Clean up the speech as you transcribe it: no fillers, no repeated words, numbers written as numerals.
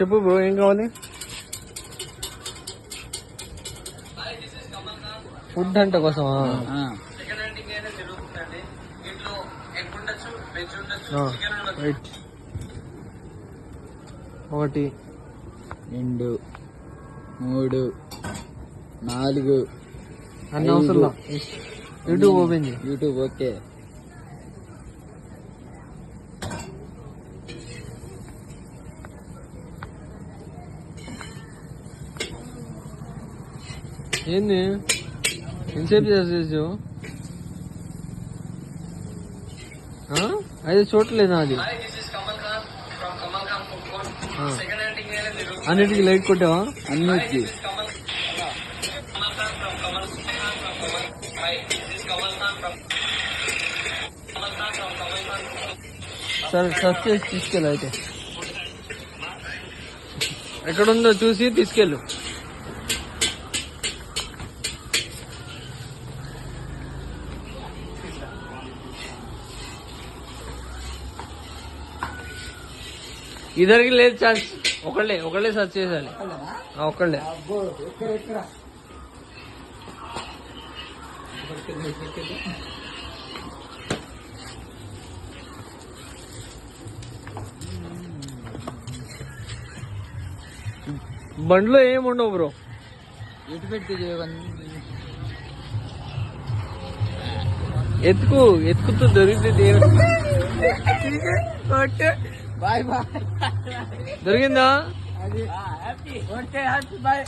చెప్పు బ్రో, ఏం కావాలి? ఫుడ్ అంట కోసమా? రైట్. 1 2 3 4 అన్ని అవసరం. యూట్యూబ్ ఓపెన్ చేయి. YouTube okay. ఏంది ఎంతసేపు చేసేసావు? అయితే చూడలేదా అది? అన్నిటికీ లైట్ కొట్టావా? అన్నిటికీ. సరే సర్చ్ చేసి తీసుకెళ్ళు. అయితే ఎక్కడుందో చూసి తీసుకెళ్ళు. ఇద్దరికి లేదు ఛాన్స్. ఒకళ్ళే సర్చ్ చేయాలి. ఒకళ్ళే. బండ్లో ఏముండవు బ్రో. ఎటు పెట్టి ఎత్తుకుతూ దొరికింది. Bye bye. దొరికిందా? Okay happy bye.